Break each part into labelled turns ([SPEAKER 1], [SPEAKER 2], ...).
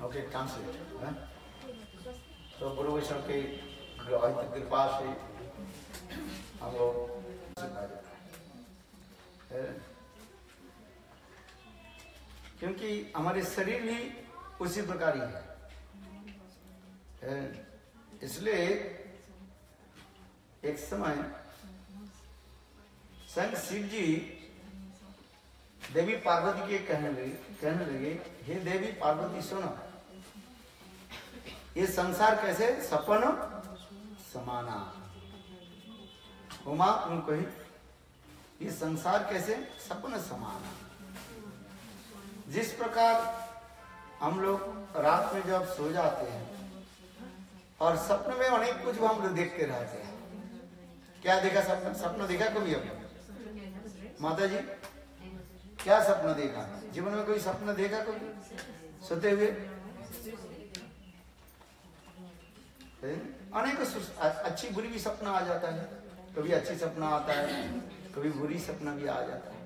[SPEAKER 1] Okay translate है। तो गुरु वैष्णव की कृपा से हम लोग क्योंकि हमारे शरीर भी उसी प्रकार ही है। इसलिए एक समय संत शिव जी देवी पार्वती के कहने लगे हे देवी पार्वती सुनो, ये संसार कैसे सपन समाना। उमा उनको ही ये संसार कैसे सपन समाना। जिस प्रकार हम लोग रात में जब सो जाते हैं और सपने में अनेक कुछ हम लोग देखते रहते हैं। क्या देखा सपना देखा कभी हमने? माता जी क्या सपना देखा? जीवन में कोई सपना देखा कभी सोते हुए? अनेक अच्छी बुरी भी सपना आ जाता है। कभी अच्छी सपना आता है, कभी बुरी सपना भी आ जाता है।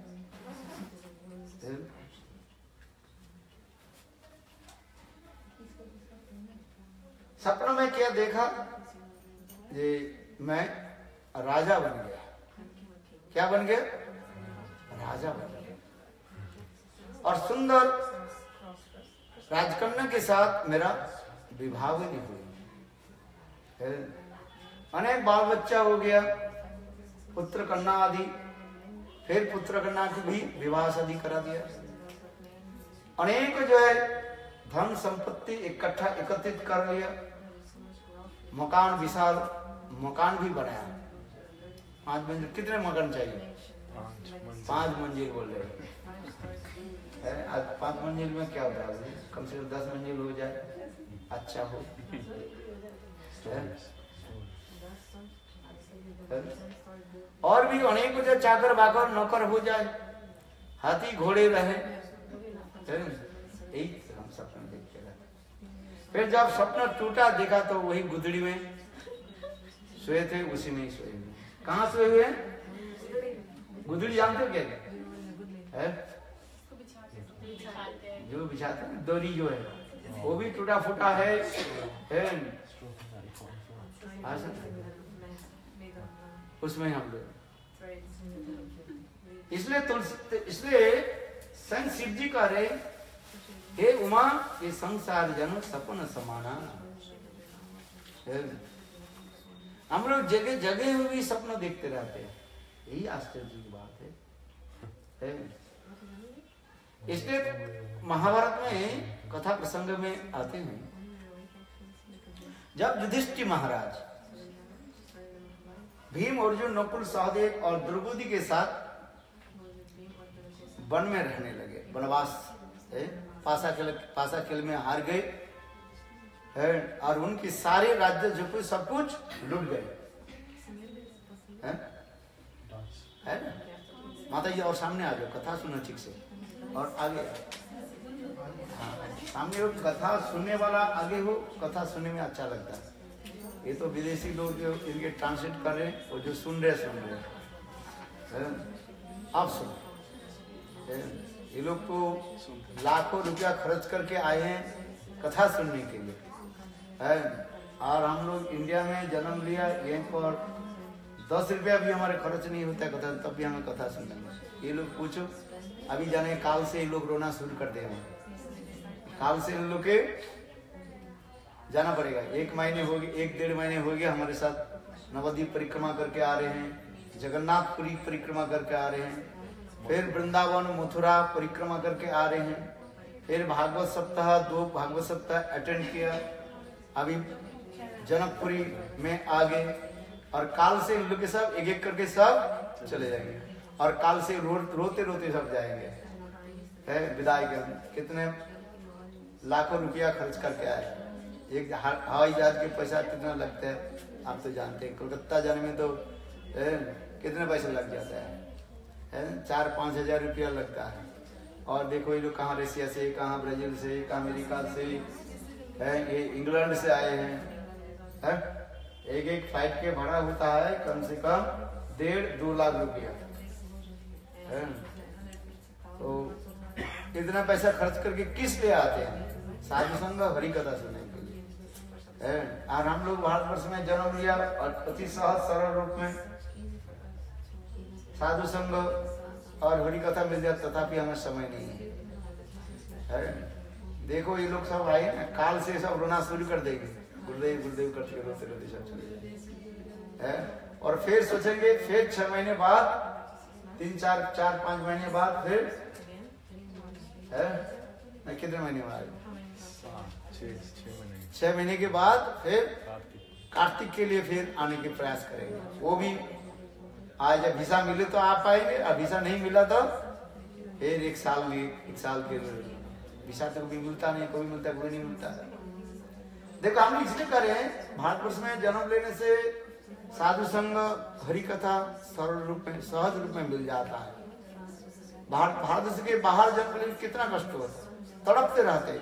[SPEAKER 1] सपना में क्या देखा? ये मैं राजा बन गया। क्या बन गया? राजा बन गया और सुंदर राजकन्या के साथ मेरा विवाह भी हुई। अनेक बाल बच्चा हो गया, पुत्र कन्या आदि। फिर पुत्र कन्या की भी विवाह शादी करा दिया। अनेक जो है धन संपत्ति इकट्ठा एकत्रित कर लिया। मकान विशाल मकान भी बनाया। 5 मंजिल। कितने मकान चाहिए? 5 मंजिल बोल रहे हैं। आज 5 मंजिल में क्या होता है? कम से कम 10 मंजिल हो जाए, अच्छा हो। और भी अनेक जो चाकर बाकर नौकर हो जाए, हाथी घोड़े रहे। यही हम सपना देखते रहे। फिर जब सपना टूटा देखा तो वही गुदड़ी में सोए थे, उसी में ही सोए हुए। कहाँ सोए हुए? गुदड़ी जानते हो क्या है? जो बिछाते हैं डोरी जो है वो भी टूटा फूटा है। उसमें हम लोग इसलिए संत शिव जी कह रहे हे उमा ये संसार जन सपन समाना। हम लोग जगह जगह में भी सपना देखते रहते हैं। यही आश्चर्य की बात है। इसलिए महाभारत में कथा प्रसंग में आते हैं जब युधिष्ठिर महाराज भीम अर्जुन नकुल सहदेव और द्रौपदी के साथ वन में रहने लगे, वनवास पासा खेल में हार गए और उनके सारे राज्य जो कुछ सब कुछ लूट गए है ना। माता जी और सामने आ जाओ, कथा सुनो ठीक से और आगे। हाँ, सामने हो, कथा सुनने वाला आगे हो, कथा सुनने में अच्छा लगता है। ये तो विदेशी लोग जो इनके ट्रांसलेट कर रहे हैं और जो सुन रहे आप सुनो। ये लोग तो लाखों रुपया खर्च करके आए हैं कथा सुनने के लिए और हम लोग इंडिया में जन्म लिया, यहीं पर 10 रुपया भी हमारे खर्च नहीं होता कथा, तब भी हमें कथा सुनना। ये लोग पूछो अभी जाने काल से ये लोग रोना शुरू कर देंगे। काल से इन लोग के जाना पड़ेगा। 1 महीने हो गए, 1-1.5 महीने हो गए हमारे साथ नवद्वीप परिक्रमा करके आ रहे हैं, जगन्नाथपुरी परिक्रमा करके आ रहे हैं, फिर वृंदावन मथुरा परिक्रमा करके आ रहे हैं, फिर भागवत सप्ताह 2 भागवत सप्ताह अटेंड किया, अभी जनकपुरी में आ गए और काल से इन लोग के सब एक एक करके सब चले जाएंगे और काल से रोते रोते सब जाएंगे विदाई कर। कितने लाखों रुपया खर्च करके आए। एक हवाई जहाज के पैसा कितना लगता है आप तो जानते हैं। कोलकाता जाने में तो कितने पैसे लग जाता है 4-5 हजार रुपया लगता है। और देखो ये लोग कहाँ रशिया से, कहाँ ब्राजील से, कहाँ अमेरिका से ये इंग्लैंड से आए हैं। एक फ्लाइट के भाड़ा होता है कम से कम 1.5-2 लाख रुपया। तो इतना पैसा खर्च करके किस लिए आते हैं? साधु संग हरि कथा सुनने के लिए। और हम लोग भारतवर्ष में जन्म लिया और अति सहज सरल रूप में साधु संग और हरि कथा मिल जाए, तथापि हमें समय नहीं है। देखो ये लोग सब आए ना, काल से सब रोना शुरू कर देंगे, गुरुदेव गुरुदेव करते रोते रोते सब चले जाएंगे। और फिर सोचेंगे, फिर 6 महीने बाद, 3-4-5 महीने बाद फिर है कितने महीने बाद, 6 महीने के बाद फिर कार्तिक के लिए फिर आने के प्रयास करेंगे। वो भी आज जब वीसा मिले तो आप पाएंगे, और वीसा नहीं मिला तो फिर 1 साल के वीसा तो कभी मिलता नहीं, कोई मिलता कोई नहीं मिलता। देखो हम इसलिए कर रहे हैं, भारतवर्ष में जन्म लेने से साधु संग हरि कथा सरल रूप में सहज रूप में मिल जाता है। भारतवर्ष के बाहर जन्म लेने कितना कष्ट होता है, तड़पते रहते हैं,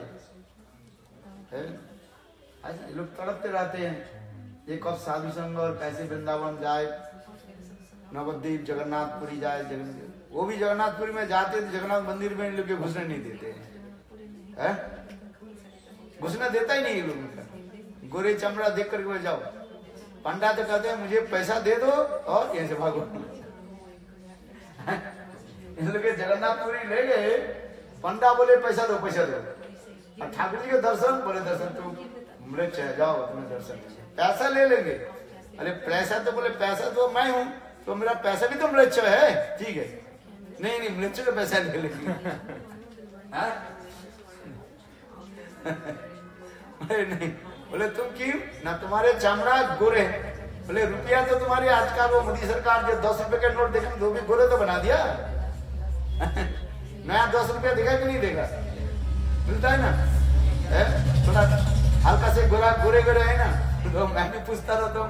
[SPEAKER 1] लोग तड़पते रहते हैं। ये कब साधु संग और कैसे वृंदावन जाए, नवद्वीप जगन्नाथपुरी जाए। वो भी जगन्नाथपुरी में जाते थे, जगन्नाथ मंदिर में लोग घुसने नहीं देते हैं, घुसने देता ही नहीं ये लोग। गोरे चमड़ा देख करके जाओ, पंडा तो कहते हैं मुझे पैसा दे दो और यहीं से भागो। इन लोग जगन्नाथपुरी ले गए, पंडा बोले पैसा दो पैसा दो, और ठाकुर जी के दर्शन बोले दर्शन तो मृक्ष है, जाओ तुम्हें दर्शन, पैसा ले लेंगे। अरे पैसा तो बोले पैसा तो मैं हूँ, तो मेरा पैसा भी तो मृक्ष है, ठीक है, नहीं मृक्ष का पैसा ले लेंगे। नहीं बोले तुम क्यों ना, तुम्हारे चमड़ा गोरे, बोले रुपया तो तुम्हारी आजकल वो मोदी सरकार जो 10 रुपए के नोट देखा वो भी गोरे तो बना दिया। नया 10 रुपया देखा कि नहीं देखा, मिलता है ना, थोड़ा हल्का से गोरा गोरे गोरे है ना। तो मैं भी पूछता रहता हूँ,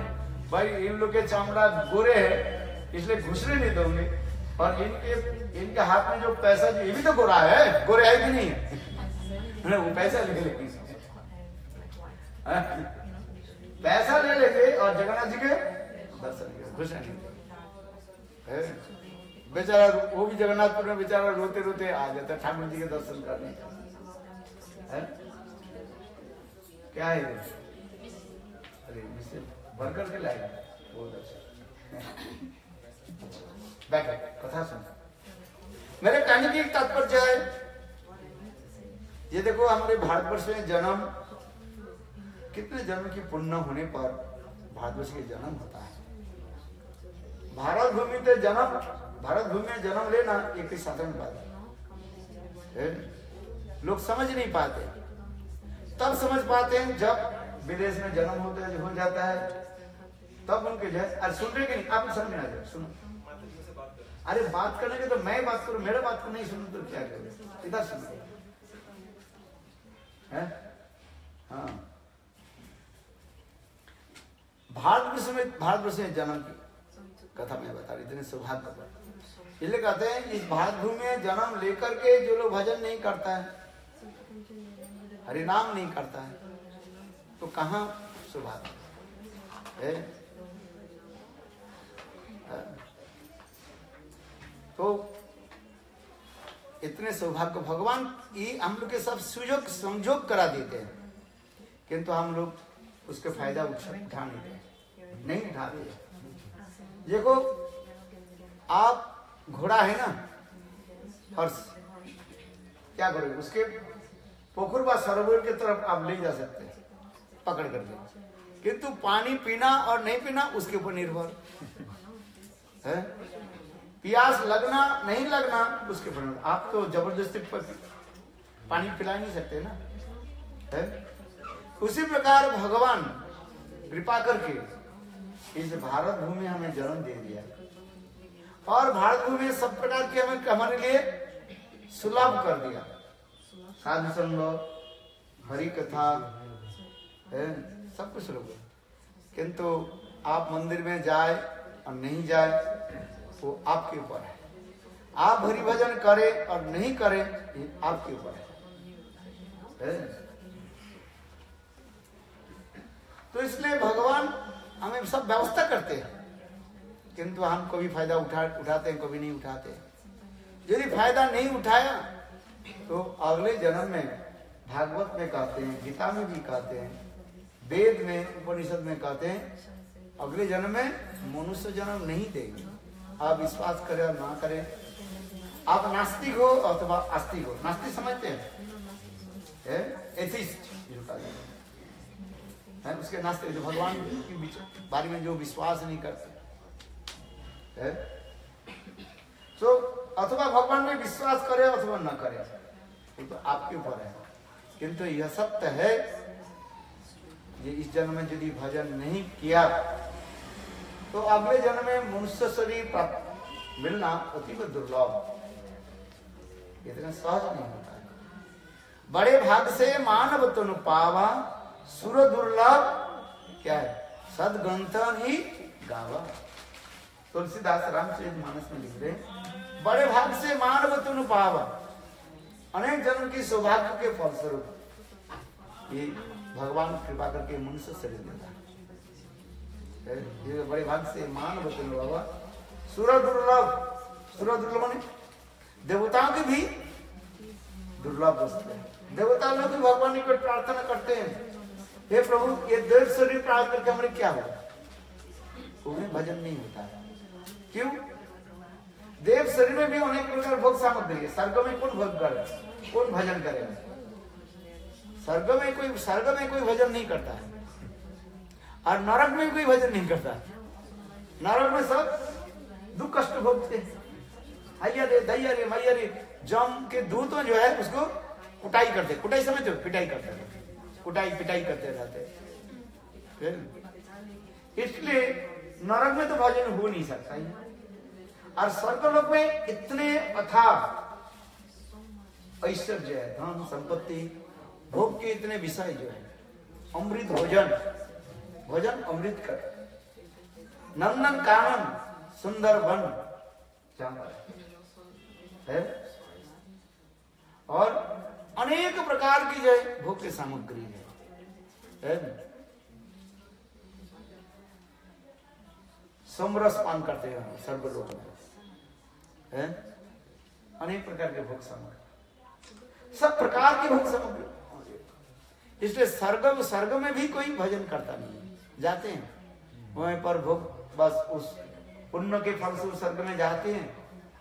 [SPEAKER 1] भाई इन लोग के चमड़ा गोरे है इसलिए घुसने नहीं दोगे, और इनके हाथ में जो पैसा जो ये भी तो गोरा है, गोरे है कि नहीं है, वो पैसा ले लेंगे, पैसा ले लेंगे और जगन्नाथ जी के दर्शन घुसने नहीं। बेचारा वो भी जगन्नाथपुर में बेचारा रोते रोते आ जाता ठाकुर जी के दर्शन करने। क्या है अरे भर करके लाएगा वो दर्शन। बैठे कथा सुन, मेरे कहने की एक तात्पर्य है, ये देखो हमारे भारतवर्ष में जन्म, कितने जन्म की पुण्य होने पर भारतवर्ष के जन्म होता है। भारत भूमि पे जन्म, भारत भूमि में जन्म लेना एक साधारण बात है, लोग समझ नहीं पाते। तब समझ पाते हैं जब विदेश में जन्म होता है, हो जाता है, तब उनके जैसे। अरे सुन रहे कि नहीं, आप समझ में आ जाए, सुनो। अरे बात करने के तो मैं बात करूं, मेरे बात को नहीं सुनो तो क्या करूं, इधर सुनो है। हाँ, भारतवर्ष में जन्म की कथा मैं बता रही, इतने सौभाग्य पर इसलिए कहते हैं इस भारत भूमि में जन्म लेकर के जो लोग भजन नहीं करता है, हरिनाम नहीं करता है, तो कहाँ सौभाग्य है। तो इतने सौभाग्य भगवान ये हम लोग के सब सुयोग संजोग करा देते हैं, किंतु हम लोग उसके फायदा उठा नहीं उठाते। देखो आप घोड़ा है ना, हर्ष, क्या करोगे, उसके पोखर व सरोवर की तरफ आप ले जा सकते हैं पकड़ करके, किंतु पानी पीना और नहीं पीना उसके ऊपर निर्भर है। प्यास लगना नहीं लगना उसके ऊपर, आप तो जबरदस्ती पानी पिला नहीं सकते ना है। उसी प्रकार भगवान कृपा करके इस भारत भूमि हमें जन्म दे दिया, और भारत भूमि सब प्रकार के हमें हमारे लिए सुलभ कर दिया। साधु संग, हरि कथा है, सब कुछ सुलभ। किंतु आप मंदिर में जाए और नहीं जाए वो आपके ऊपर है। आप हरि भजन करें और नहीं करें ये आपके ऊपर है। तो इसलिए भगवान हमें सब व्यवस्था करते हैं, किंतु हम कभी फायदा उठाते हैं, कभी नहीं उठाते। यदि फायदा नहीं उठाया तो अगले जन्म में भागवत में कहते हैं, गीता में भी कहते हैं, वेद में, उपनिषद में कहते हैं अगले जन्म में मनुष्य जन्म नहीं देंगे। आप विश्वास करें और ना करें, आप नास्तिक हो अथवा आस्तिक हो। नास्तिक समझते हैं एथिस्ट है, उसके नास्तिक जो भगवान के बारे में जो विश्वास नहीं करते है, तो अथवा भगवान में विश्वास करे अथवा न करे, तो आपके ऊपर है। किंतु यह सत्य है, ये इस जन्म में यदि भजन नहीं किया तो अगले जन्म में मनुष्य शरीर प्राप्त मिलना अतीव दुर्लभ, इतना सहज नहीं होता है। बड़े भाग से मानव तनु पावा, सुर दुर्लभ क्या है, सदग्रंथ ही गावा। तुलसीदास रामचरितमानस में लिख रहे, बड़े भाग से मानव तनु पावा, अनेक जन्म की सौभाग्य के फलस्वरूप ये भगवान कृपा करके मनुष्य शरीर देता है। बड़े भाग से मानव तनु पावा, सुर दुर्लभ, सुर दुर्लभ माने देवताओं की भी दुर्लभ वस्तु है। देवता लोग भी भगवान की प्रार्थना करते हैं, हे प्रभु ये देव शरीर प्राप्त करके हमारे क्या होगा, उन्हें भजन नहीं होता है। क्यों? देव शरीर में भी अनेक प्रकार भोग सामग्री है। स्वर्ग में कौन भोग करे, कौन भजन करेगा? स्वर्ग में कोई भजन नहीं करता है, और नरक में कोई भजन नहीं करता है। नरक में सब दुख कष्ट भोगते हैं, हैया रे दैया रे मैया रे। जम के दूतों जो है उसको कुटाई करते, कुटाई समझते हो, पिटाई करते रहते, कुटाई पिटाई करते रहते। इसलिए नरक में तो भजन हो नहीं सकता ही। और स्वर्गलोक में इतने अथाह ऐश्वर्य है, धन संपत्ति, भोग के इतने विषय जो है, अमृत भोजन, भोजन अमृत कर, नंदन कानन सुंदर वन है, और अनेक प्रकार की जो है भोग की सामग्री है। सोमरस पान करते हैं सर्वलोक में है, अनेक प्रकार के भोग सामग्री, सब प्रकार की भोग सामग्री। इसलिए स्वर्ग में भी कोई भजन करता नहीं है, जाते हैं वहीं पर भोग, बस उस पुण्य के फल से स्वर्ग में जाते हैं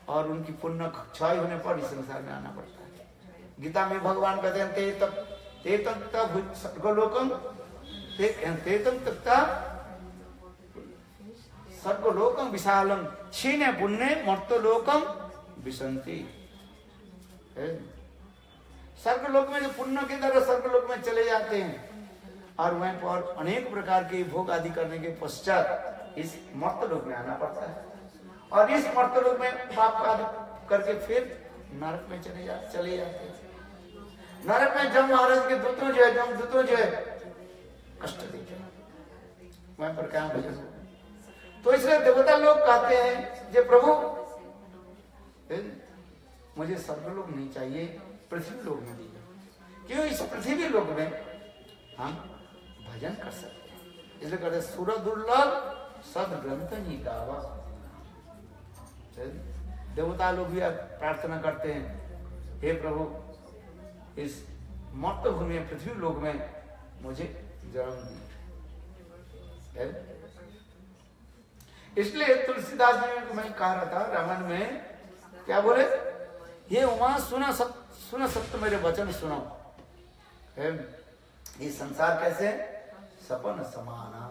[SPEAKER 1] और उनकी पुण्य क्षय होने पर इस संसार में आना पड़ता है। गीता में भगवान कहते हैं ते तम स्वर्गलोकम ते तम तक्ता स्वर्गलोकम विशालम क्षीणे पुण्य मर्त्यलोकम विसंति। स्वर्गलोक में जो पुण्य के द्वारा स्वर्गलोक में चले जाते हैं और वहीं पर अनेक प्रकार के भोग आदि करने के पश्चात इस मर्त्यलोक में आना पड़ता है, और इस मर्त्यलोक में पाप आदि करके फिर नरक में चले जाते हैं। नरक में जम महाराज के दूतों जो है, जम दूतों जो है कष्ट देते हैं, वहीं पर क्या भजन हो। तो इसलिए देवता लोग कहते हैं जे प्रभु मुझे स्वर्गलोक नहीं चाहिए, पृथ्वी लोक में दीजिए। क्यों? इस पृथ्वी लोक में हम भजन कर सकते हैं। इसलिए कहते सुर दुर्लभ सदग्रंथ ही गावा। देवता लोग भी प्रार्थना करते हैं, हे प्रभु इस मर्त्य भूमि पृथ्वी लोक में मुझे जन्म दिए। इसलिए तुलसीदास जी मैं कह रहा था रामायण में, क्या बोले, ये उमा सुना सत्य मेरे वचन सुनो। ये संसार कैसे सपन समाना,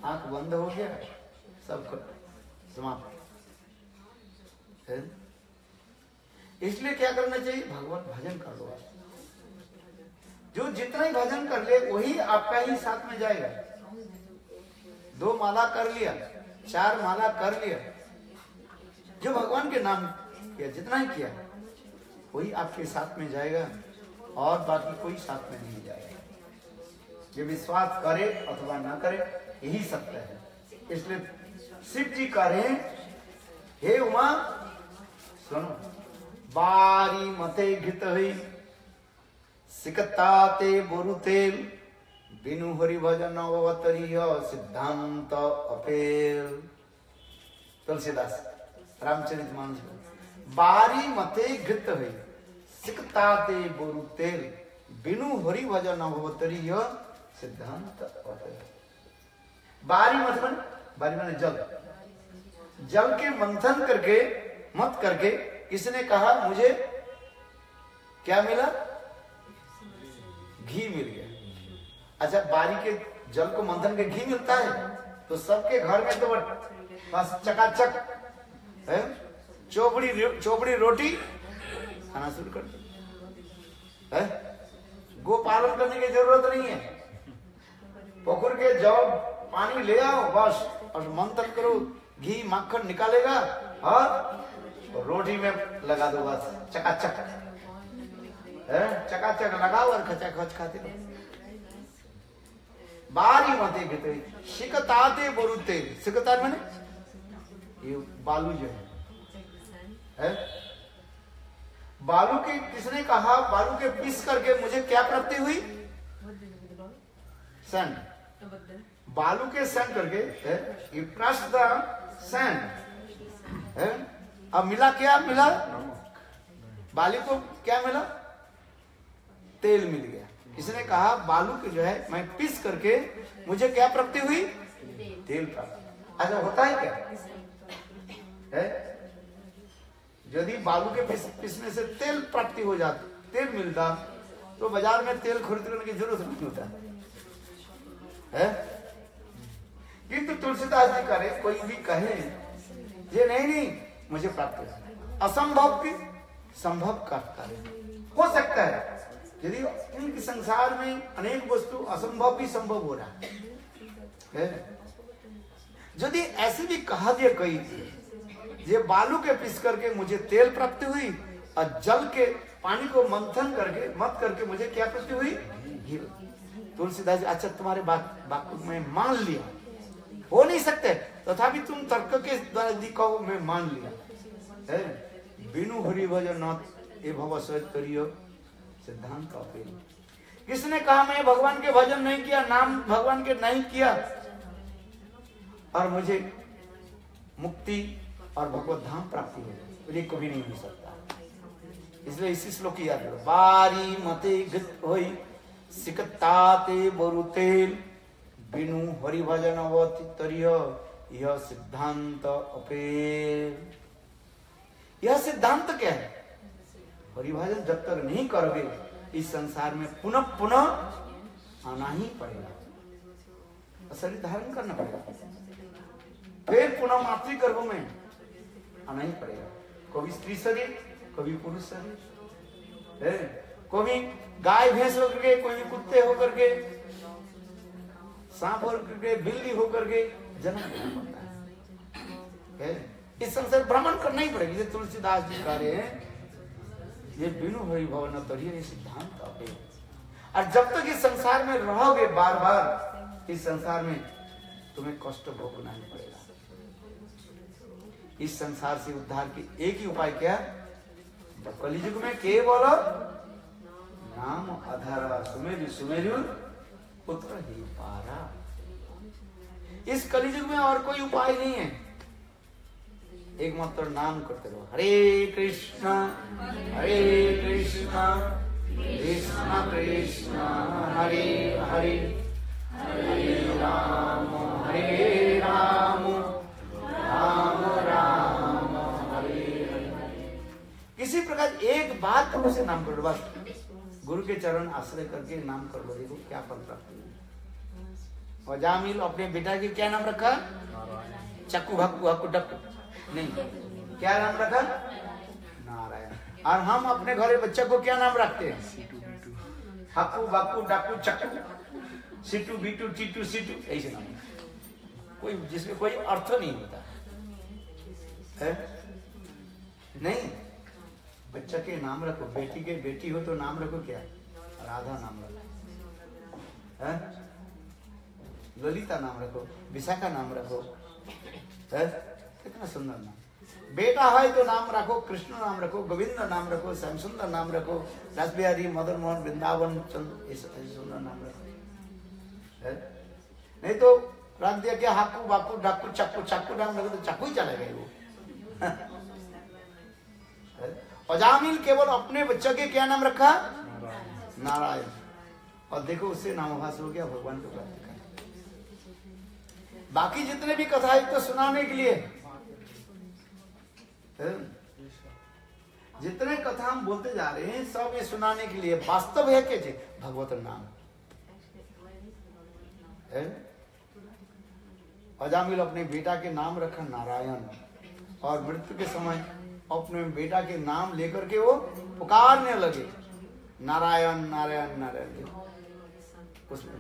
[SPEAKER 1] आंख बंद हो गया सब समाप्त। इसलिए क्या करना चाहिए, भगवत भजन कर लो। जो जितना ही भजन कर ले वही आपका ही साथ में जाएगा। 2 माला कर लिया, 4 माला कर लिया, जो भगवान के नाम किया, जितना ही किया वही आपके साथ में जाएगा, और बाकी कोई साथ में नहीं जाएगा। ये विश्वास करे अथवा ना करे यही सत्य है। इसलिए शिव जी कह रहे हैं, हे उमा सुनो, बारी मते घृत हुई सिकताते बोरुतेल बिनु हरि भजन अवतरीय सिद्धांत अपेल। तुलसीदास रामचरितमानस। बारी मते घृत हुई सिकताते बोरु तेल बिनु हरि भजन भवतरी सिद्धांत। बारी माने जल, जल के मंथन करके मत करके किसने कहा मुझे क्या मिला? घी मिल गया। अच्छा, बारी के जल को मंथन के घी मिलता है तो सबके घर में तो बस चकाचक है, चोपड़ी रोटी खाना शुरू कर दो। गो पालन करने की जरूरत नहीं है, पोखर के जाओ पानी ले आओ बस और मंथन करो, घी माखन निकालेगा और रोटी में लगा दो बस चकाचक है, चकाचक लगाओ और खचा खच खाते रहो। बारी मते गिते शिकताते बोरुते, शिकतार माने ये बालू जो है बालू के किसने कहा बालू के पीस करके मुझे क्या प्राप्ति हुई? सैंड, बालू के सैंड करके ये प्रश्न सैंड। अब मिला क्या? मिला बालू को क्या मिला? तेल मिल गया। किसने कहा बालू के जो है मैं पीस करके मुझे क्या प्राप्ति हुई? तेल प्राप्त। अच्छा, होता है क्या है? यदि बालू के पीसने से तेल प्राप्ति हो जाती, तेल मिलता तो बाजार में तेल खरीद करने की जरूरत नहीं होता है। किंतु तुलसीदास जी करे कोई भी कहे ये नहीं मुझे प्राप्त हो, असंभव की संभव का कार्य हो सकता है। यदि इनके संसार में अनेक वस्तु असंभव भी संभव हो रहा है। यदि ऐसे भी कहा दिया कोई ये बालू के पीस करके मुझे तेल प्राप्ति हुई और जल के पानी को मंथन करके मत करके मुझे क्या प्राप्ति हुई? घी। तुलसीदास जी अच्छा तुम्हारे बात को मैं मान लिया, हो नहीं सकते तथापि तुम तर्क के द्वारा यदि कहो मैं मान लिया है। बिनु हरि भजन ए भव करियो सिद्धांत का। किसने कहा मैं भगवान के भजन नहीं किया, नाम भगवान के नहीं किया और मुझे मुक्ति और भगवत धाम प्राप्ति हो? ये कभी नहीं हो सकता। इसलिए इसी श्लोक की याद करो। बारी मते गत होई सिकताते बोरु तेल बिनु हरि भजन अवतितरिय यह सिद्धांत अपेल। यह सिद्धांत क्या है? हरिभजन जब तक नहीं करोगे इस संसार में पुनः पुनः आना ही पड़ेगा, शरीर धारण करना पड़ेगा, फिर पुनः मातृगर्भ में आना ही पड़ेगा। कभी स्त्री शरीर, कभी पुरुष शरीर, कभी गाय भैंस होकर के, कोई कुत्ते होकर के, सांप होकर के, बिल्ली होकर के जन्म लेना पड़ता है। इस संसार भ्रमण करना ही पड़ेगा। जैसे तुलसीदास जी कह रहे हैं ये बिनु हरि भवन तरिय ये सिद्धांत आपे। और जब तक इस संसार में रहोगे बार बार इस संसार में तुम्हें कष्ट भोगना ही पड़ेगा। इस संसार से उद्धार की एक ही उपाय क्या? कलियुग में केवल नाम आधारा सुमेरु सुमेरु पुत्र ही पारा। इस कलियुग में और कोई उपाय नहीं है, एक मात्र नाम करते रहो। हरे कृष्णा कृष्णा कृष्णा हरे हरे, हरे राम राम राम हरे हरे। किसी प्रकार एक बात करो से नाम करो, बस गुरु के चरण आश्रय करके नाम कर लो, देखो क्या फल प्राप्त होगा। और जामिल अपने बेटा की क्या नाम रखा? चक्कू भक्कू हक्कू डक्कू नहीं, क्या नाम रखा? नारायण। और हम अपने घरे बच्चे को क्या नाम रखते हैं? हक्कू बाकू डाकू चक्कू सीटू बीटू टीटू सीटू, ऐसे नाम, कोई जिसमें कोई अर्थ नहीं होता है। नहीं, बच्चा के नाम रखो। बेटी के बेटी हो तो नाम रखो क्या? राधा नाम रखो है, ललिता नाम रखो, विशाखा नाम रखो है, कितना सुंदर नाम। बेटा है तो नाम रखो कृष्ण नाम रखो, गोविंद नाम रखो, श्याम सुंदर नाम रखो, रास बिहारी, मदन मोहन, वृंदावन चंद्र, ऐसे सुंदर नाम रखो है। नहीं तो रख दिया क्या हाकू बाकू डाकू चक्कू, चक्कू नाम रखो तो चक्कू ही चला गया वो। अजामिल केवल अपने बच्चों के क्या नाम रखा? नारायण। और देखो उससे नामभास हो गया, भगवान को प्राप्त कर। बाकी जितने भी कथा एक तो सुनाने के लिए, जितने कथा हम बोलते जा रहे हैं सब ये सुनाने के लिए। वास्तव है कैसे? भगवत नाम। अजामिल अपने बेटा के नाम रखा नारायण, और मृत्यु के समय अपने बेटा के नाम लेकर के वो पुकारने लगे, नारायण नारायण नारायण। उसमें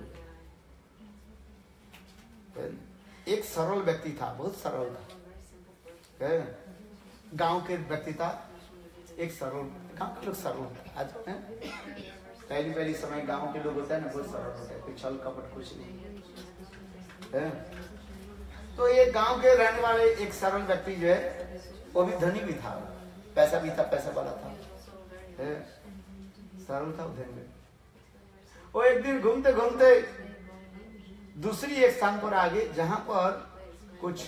[SPEAKER 1] एक सरल व्यक्ति था, बहुत सरल था, गांव के व्यक्ति था, एक सरल, गांव के लोग सरल होते हैं। आज पहली समय गांव के लोग होते हैं ना, बहुत सरल होते हैं, कोई छल कपट कुछ नहीं है। तो ये गांव के रहने वाले एक सरल व्यक्ति जो है, वो भी धनी भी था, पैसा भी था, पैसा वाला था, सरल था, धनी। वो एक दिन घूमते घूमते दूसरी एक स्थान पर आ गए जहां पर कुछ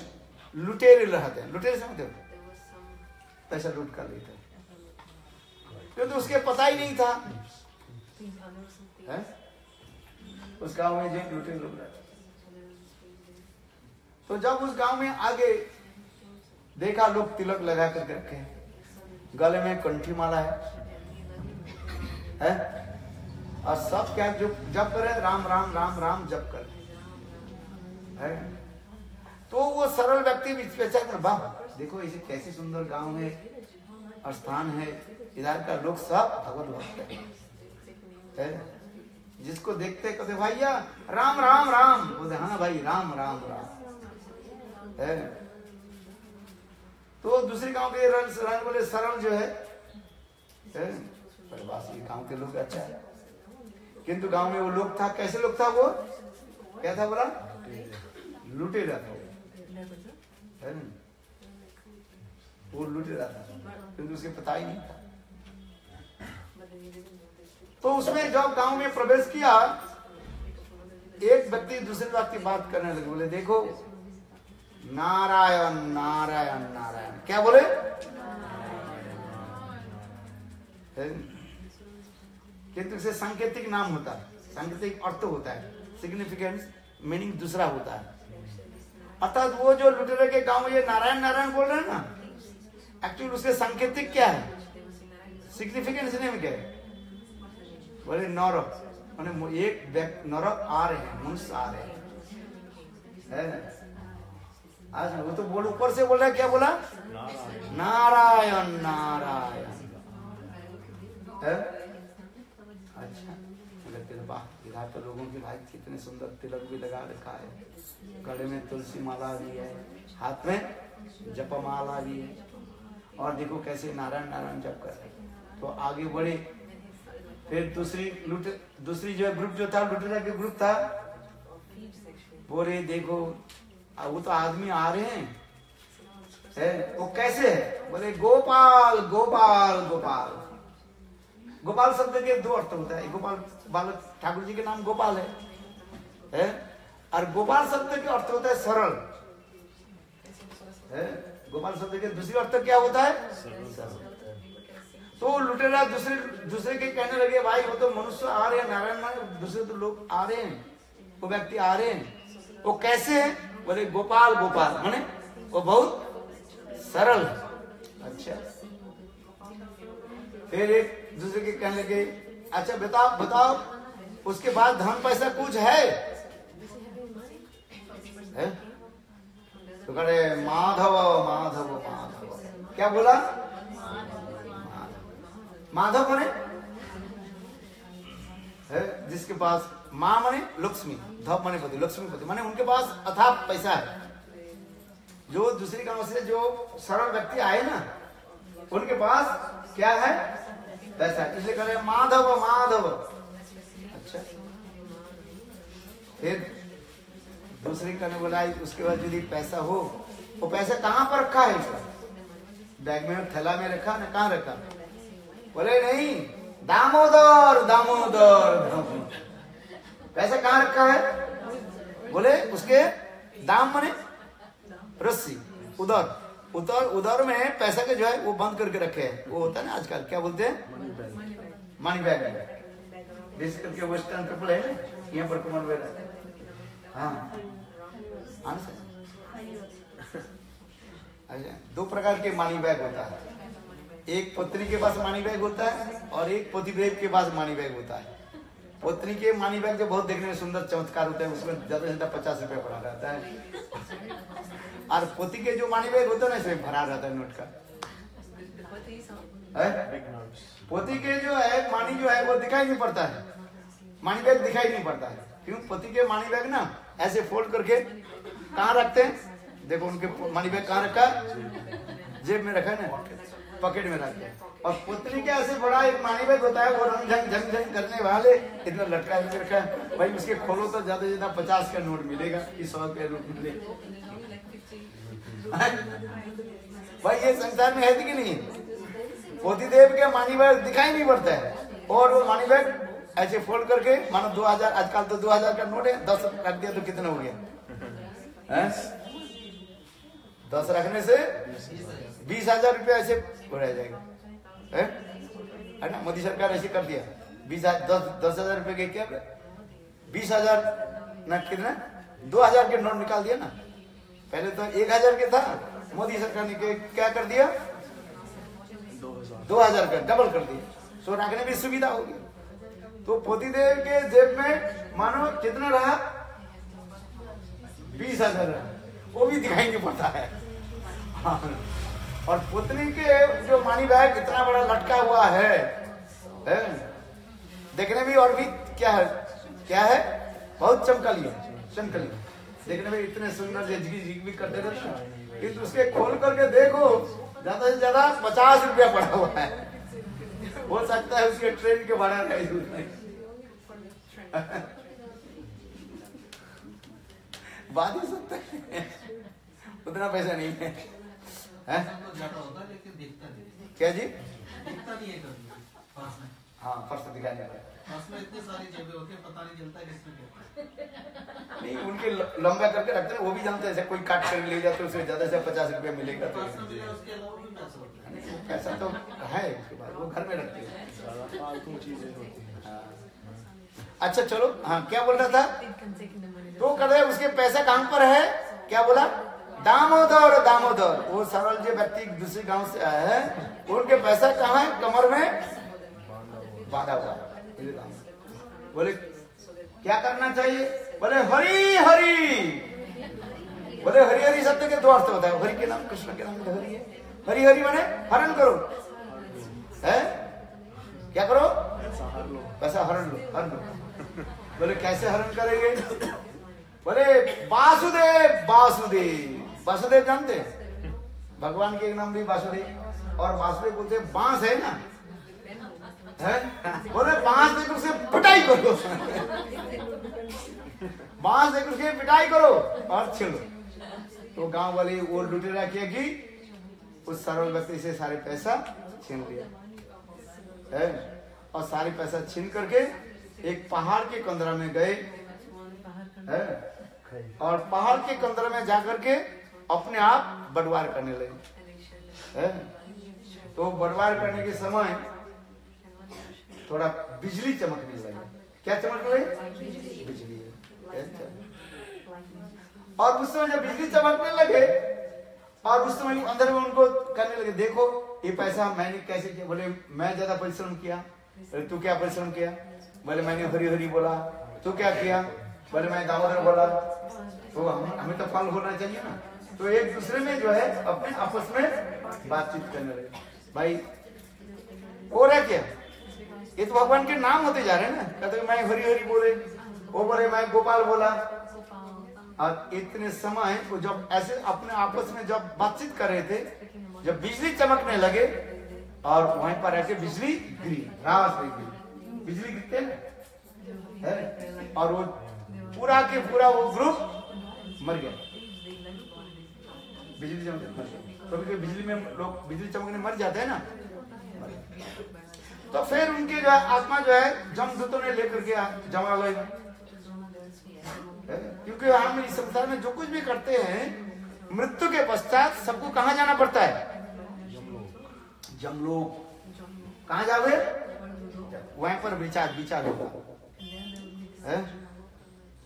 [SPEAKER 1] लुटेरे रहते हैं। लुटेरे समझते हो? पैसा लूट कर लेते हैं, क्योंकि उसके पता ही नहीं था उस गांव में जो लुटेरे लोग रहते। तो जब उस गांव में आगे देखा, लोग तिलक लगा कर रखे हैं, गले में कंठी माला है, और सब क्या जो जप करे, राम राम राम राम जप करे है। तो वो सरल व्यक्ति विचार, वाह देखो इसे कैसे सुंदर गांव है और स्थान है, इधर का लोग सब भगवत भक्त है। जिसको देखते कहते भैया राम राम राम, बोलते हाँ भाई राम राम राम है। तो दूसरे गांव के रहने वाले सरल जो है, परवासी गांव के लोग अच्छा है, किंतु गांव में वो लोग था, कैसे लोग था वो? क्या था बोला? लुटेरा था वो लुटेरा था, किंतु उसके पता ही नहीं था। तो उसमें जब गांव में प्रवेश किया, एक व्यक्ति दूसरे व्यक्ति बात करने लगे, बोले देखो नारायण नारायण नारायण। क्या बोले? किंतु इसे सांकेतिक नाम होता है, सांकेतिक अर्थ होता है, सिग्निफिकेंस मीनिंग दूसरा होता है। अर्थात वो जो लुटेरे के गांव में ये नारायण नारायण बोल रहे हैं ना, एक्चुअली उसके सांकेतिक क्या है, सिग्निफिकेंस नेम क्या है? बोले नरक, माने एक नरक आ रहे हैं, मनुष्य आ रहे हैं। आज वो तो बोल ऊपर से बोल रहा है, क्या बोला? नारायण नारायण है। अच्छा, इधर तो लोगों की भाई कितने सुंदर तिलक भी लगा रखा है, गले में तुलसी माला भी है, हाथ में जपमाला भी है, और देखो कैसे नारायण नारायण जप कर रहे। तो आगे बढ़े, फिर दूसरी जो ग्रुप जो था, लुटेरा के ग्रुप था, बोले देखो वो तो आदमी आ रहे हैं, वो कैसे है? बोले गोपाल गोपाल गोपाल। गोपाल शब्द के दो अर्थ होता है, गोपाल बालक ठाकुर जी के नाम गोपाल है, और गोपाल शब्द के अर्थ होता है सरल है। गोपाल शब्द के दूसरी अर्थ क्या होता है? तो लुटेरा दूसरे के कहने लगे, भाई वो तो मनुष्य आ रहे हैं, नारायण दूसरे तो लोग आ रहे हैं, वो व्यक्ति आ रहे हैं, वो कैसे है? बोले गोपाल गोपाल, माने वो बहुत सरल है। अच्छा, फिर एक दूसरे के कहने लगे, अच्छा बताओ बताओ उसके बाद धन पैसा कुछ है? तो कहे माधव माधव माधव। क्या बोला? माधव माने जिसके पास, माँ माने लक्ष्मी, धप माने पति, लक्ष्मीपति माने उनके पास अथाह पैसा है। जो दूसरी गांव से जो सरल व्यक्ति आए ना, उनके पास क्या है? पैसा, इसलिए कह रहे माधव माधव। अच्छा, फिर दूसरी कहने बोला, उसके बाद यदि पैसा हो, वो पैसा कहाँ पर रखा है? इसका बैग में, थैला में रखा ना, कहाँ रखा? बोले नहीं, दामोदर दामोदर दामोदर। पैसा कहाँ रखा है? बोले उसके दाम माने रस्सी, उधर उधर उधर में पैसा के जो है वो बंद करके रखे हैं। वो होता है ना आजकल क्या बोलते हैं, मनी बैग। विशेष करके वेस्टर्न पीपल है यहाँ पर कमर में। हाँ अच्छा, दो प्रकार के मनी बैग होता है। एक पत्नी के पास मनी बैग होता है और एक पतिदेव के पास मनी बैग होता है। पत्नी के मनी बैग जो बहुत देखने में सुंदर चमत्कार होता है, उसमें ज्यादा से ज्यादा 50 रुपया भरा रहता है। और पति के जो मनी बैग होता है ना, इसमें भरा रहता है नोट का। पति के जो है मनी जो है वो दिखाई नहीं पड़ता है, मनी बैग दिखाई नहीं पड़ता है। क्यों? पति के मनी बैग ना ऐसे फोल्ड करके कहाँ रखते हैं, देखो उनके मनी बैग कहाँ रखा है, जेब में रखा है ना, पॉकेट में रखते हैं। और पत्नी के ऐसे बड़ा एक मनी बैग होता है, वो रंग झंग झंग झंग करने वाले इतना लटका के रखा है भाई। उसके खोलो तो ज्यादा से ज्यादा 50 का नोट मिलेगा कि 100 का नोट मिलेगा भाई। ये संसार में है कि नहीं? पतिदेव के मनी बैग दिखाई नहीं पड़ता है, और वो मनी बैग ऐसे फोल्ड करके मानो 2000, आजकल तो 2000 का नोट है, 10 रख दिया तो कितना हो गया? 10 रखने से 20,000 रुपया ऐसे रह जाएगा, है ना? मोदी सरकार ऐसे कर दिया। 10,000 रुपए के क्या 20,000 ना कितना 2,000 के नोट निकाल दिया ना। पहले तो 1,000 के था, मोदी सरकार ने क्या कर दिया 2,000 का डबल कर दिया, सो रखने में सुविधा होगी। तो पतिदेव के जेब में मानो कितना रहा 20,000 रहा, वो भी दिखाई नहीं पड़ता है। और पुतली के जो मनी बैग इतना बड़ा लटका हुआ है, देखने में और भी क्या है बहुत चमकली है, चमकली देखने में इतने सुंदर झिक भी करते रहते हैं। किंतु उसके खोल करके देखो ज्यादा से ज्यादा 50 रुपया पड़ा हुआ है। हो सकता है उसके ट्रेन के भाड़ा रहे बात ही सकते हैं, उतना पैसा नहीं है। क्या जी? हाँ फर्स्ट दिखाई नहीं पड़ा, इतनी सारी जेबें होती है, पता नहीं चलता किसमें क्या। नहीं उनके लंबा करके रखते हैं, वो भी जानते हैं कोई काट कर ले जाते उससे ज्यादा से 50 रुपया मिलेगा। तो पैसा तो है उसके बाद वो घर में रखते हैं, फालतू चीजें होती हैं। अच्छा चलो, हाँ क्या बोल रहा था? तो कर रहे उसके पैसा कहाँ पर है, क्या बोला? दामोदर। दामोदर वो सरल जो व्यक्ति दूसरे गांव से आया है, उनके पैसा कहाँ है? कमर में बांधा हुआ। बोले क्या करना चाहिए? बोले हरि हरि। बोले हरि हरि शब्द के दो अर्थ होता है। हरि के नाम, कृष्ण के नाम हरि है। हरि हरि माने हरण करो, है क्या करो? पैसा हरण लो, हरण लो। बोले कैसे हरण करेंगे? बोले वासुदेव। वासुदेव वासुदेव जानते हैं? भगवान के एक नाम भी वासुदेव, और वासुदेव बोलते बांस है ना, है? बोले बांस देकर उसे पिटाई करो, बांस देकर उसकी पिटाई करो और छिलो। तो गांव वाले वो लुटेरा किया कि उस सरल व्यक्ति से सारे पैसा छीन लिया, है? और सारे पैसा छीन करके एक पहाड़ के कंदरा में गए, है? और पहाड़ के कंदरा में जाकर के अपने आप बंटवार करने लगे, है? तो बंटवार करने के समय थोड़ा बिजली चमकने लगी। क्या चमकने लगी? बिजली। और उस समय जब बिजली चमकने लगे और उस समय अंदर में उनको करने लगे, देखो ये पैसा मैंने कैसे किया। बोले मैं ज्यादा परिश्रम किया। तू क्या परिश्रम किया? बोले मैंने हरी हरी बोला। तू क्या किया? बोले मैं दामोदर बोला। तो हमें तो फल होना चाहिए ना। तो एक दूसरे में जो है अपने आपस में बातचीत करने लगे। भाई हो रहा क्या? ये तो भगवान के नाम होते जा रहे हैं ना। कहते मैं हरी हरी बोले, वो बोले मैं गोपाल बोला। और इतने समय को जब ऐसे अपने आपस में जब बातचीत कर रहे थे, जब बिजली चमकने लगे और वहीं पर ऐसे बिजली गिरी, रात से गिरी, बिजली गिरते हैं, और वो पूरा के पूरा वो ग्रुप मर गया। बिजली चमकने मर गया। कभी बिजली में लोग बिजली चमकने मर जाते हैं ना। तो फिर उनकी जो आत्मा जो है जमदूतों ने लेकर के जमा गए, क्योंकि हम इस संसार में जो कुछ भी करते हैं मृत्यु के पश्चात सबको कहाँ जाना पड़ता जमलोक। कहाँ जावे? वहीं पर विचार विचार होगा है?